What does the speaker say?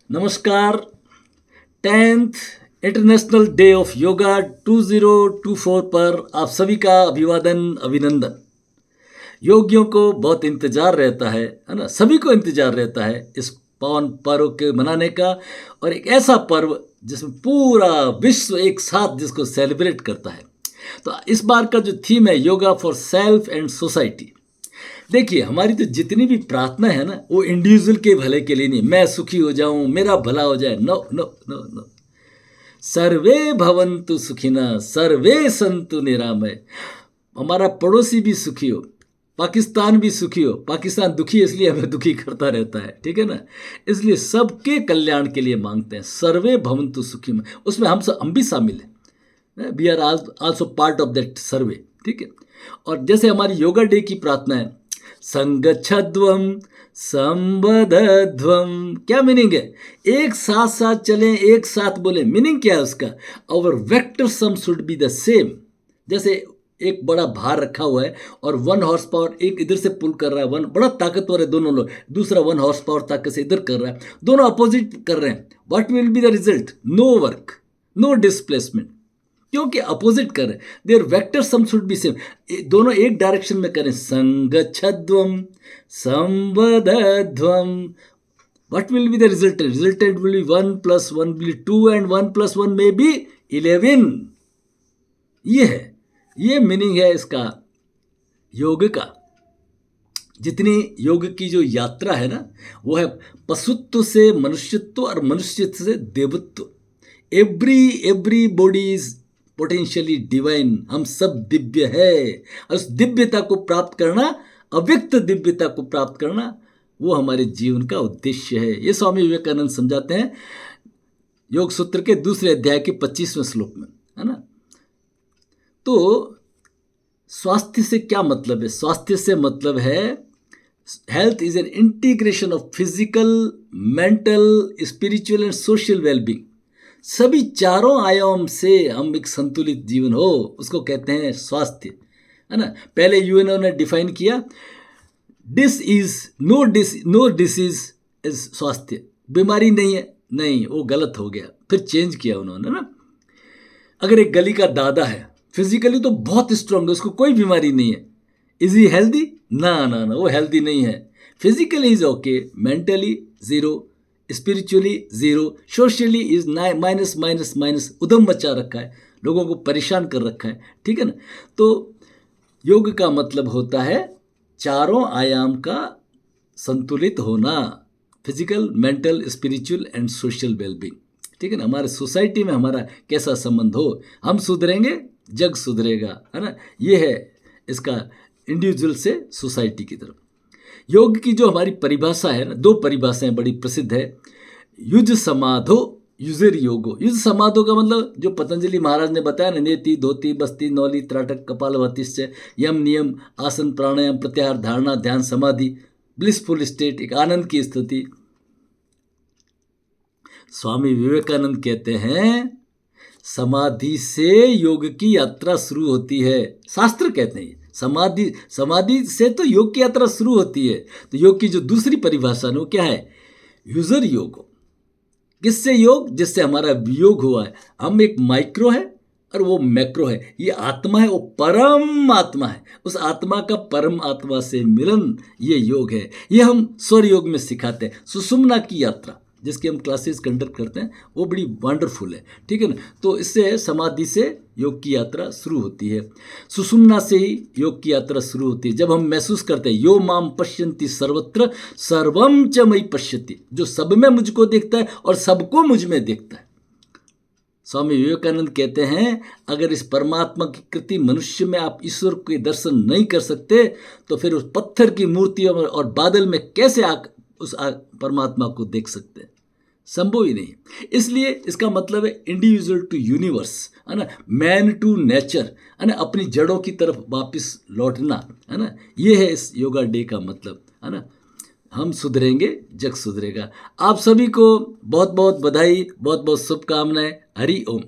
नमस्कार। 10th international day of yoga 2024 पर आप सभी का अभिवादन, अभिनंदन। योगियों को बहुत इंतजार रहता है ना, सभी को इंतजार रहता है इस पावन पर्व के मनाने का, और एक ऐसा पर्व जिसमें पूरा विश्व एक साथ जिसको सेलिब्रेट करता है। तो इस बार का जो थीम है yoga for self and society. देखिए, हमारी तो जितनी भी प्रार्थना है ना, वो इंडिविजुअल के भले के लिए नहीं, मैं सुखी हो जाऊं, मेरा भला हो जाए। No no no no. सर्वे भवन्तु सुखिनः, सर्वे सन्तु निरामय। हमारा पड़ोसी भी सुखी हो, पाकिस्तान भी सुखी हो। पाकिस्तान दुखी है इसलिए हमें दुखी करता रहता है, ठीक है ना। इसलिए सबके कल्याण के लिए मांगते हैं, सर्वे भवन्तु सुखिनः। उसमें हम भी शामिल हैं, we are also part of that survey, ठीक है। और जैसे हमारी योगा डे की प्रार्थना है, संगच्छध्वम संबद्धध्वम। क्या मीनिंग है? एक साथ साथ चलें, एक साथ बोले। मीनिंग क्या है उसका? Our vector sum should be the same. जैसे एक बड़ा भार रखा हुआ है और 1 हॉर्स पावर एक इधर से पुल कर रहा है, वन बड़ा ताकतवर है दोनों लोग, दूसरा 1 हॉर्स पावर ताकत से इधर कर रहा है, दोनों अपोजिट कर रहे हैं। What will be the result? No work, no displacement, क्योंकि अपोजिट कर रहे हैं। Their vector sum should be same, दोनों एक डायरेक्शन में करें। संगच्छध्वम संबद्धध्वम। What will be the resultant? Resultant will be 1 + 1 will be 2 and 1 + 1 may be 11। ये है, ये मीनिंग है इसका योग का। जितनी योग की जो यात्रा है ना, वो है पशुत्व से मनुष्यत्व और मनुष्यत्व से देवत्व। Every body is potentially divine. हम सब दिव्य है, और उस दिव्यता को प्राप्त करना, अव्यक्त दिव्यता को प्राप्त करना, वो हमारे जीवन का उद्देश्य है। ये स्वामी विवेकानंद समझाते हैं योग सूत्र के दूसरे अध्याय के 25वें श्लोक में, है ना। तो स्वास्थ्य से क्या मतलब है? स्वास्थ्य से मतलब है health is an integration of physical, mental, spiritual and social wellbeing. सभी चारों आयाम से हम एक संतुलित जीवन हो, उसको कहते हैं स्वास्थ्य, है ना। पहले यूएनओ ने डिफाइन किया, नो डिसीज इज स्वास्थ्य। बीमारी नहीं है, नहीं, वो गलत हो गया। फिर चेंज किया उन्होंने ना। अगर एक गली का दादा है, फिजिकली तो बहुत स्ट्रांग है, उसको कोई बीमारी नहीं है, इज ही हेल्दी? ना ना ना, वो हेल्दी नहीं है। Physically is okay, mentally zero, spiritually zero, socially is minus minus minus, उधम मचा रखा है, लोगों को परेशान कर रखा है, ठीक है ना। तो योग का मतलब होता है चारों आयाम का संतुलित होना, physical, mental, spiritual and social wellbeing, ठीक है ना। हमारे सोसाइटी में हमारा कैसा संबंध हो, हम सुधरेंगे जग सुधरेगा, है ना। ये है इसका इंडिविजुअल से सोसाइटी की तरफ। योग की जो हमारी परिभाषा है ना, 2 परिभाषाएं बड़ी प्रसिद्ध है। युज समाधो, युजर योगो। युज समाधो का मतलब जो पतंजलि महाराज ने बताया ना, नेति धोती बस्ती नौली त्राटक कपालभातिश्च, यम नियम आसन प्राणायाम प्रत्याहार धारणा ध्यान समाधि, ब्लिसफुल स्टेट, एक आनंद की स्थिति। स्वामी विवेकानंद कहते हैं समाधि से योग की यात्रा शुरू होती है। शास्त्र कहते हैं समाधि से तो योग की यात्रा शुरू होती है। तो योग की जो दूसरी परिभाषा है वो क्या है? यूजर योग। किससे योग? जिससे हमारा वियोग हुआ है। हम एक माइक्रो है और वो मैक्रो है। ये आत्मा है, वो परम आत्मा है। उस आत्मा का परम आत्मा से मिलन, ये योग है। ये हम स्वर योग में सिखाते हैं। सुषुम्ना की यात्रा जिसकी हम क्लासेस कंडक्ट करते हैं, वो बड़ी वंडरफुल है, ठीक है ना। तो इससे समाधि से योग की यात्रा शुरू होती है, सुषुम्ना से ही योग की यात्रा शुरू होती है। जब हम महसूस करते हैं यो माम पश्यन्ति सर्वत्र सर्वम च मयि पश्यति, जो सब में मुझको देखता है और सबको मुझ में देखता है। स्वामी विवेकानंद कहते हैं अगर इस परमात्मा की कृति मनुष्य में आप ईश्वर के दर्शन नहीं कर सकते, तो फिर उस पत्थर की मूर्तियों और बादल में कैसे उस परमात्मा को देख सकते हैं? संभव ही नहीं। इसलिए इसका मतलब है इंडिविजुअल टू यूनिवर्स, है ना, मैन टू नेचर, है ना, अपनी जड़ों की तरफ वापस लौटना, है ना। ये है इस योगा डे का मतलब, है ना। हम सुधरेंगे जग सुधरेगा। आप सभी को बहुत बहुत बधाई, बहुत बहुत शुभकामनाएं। हरि ओम।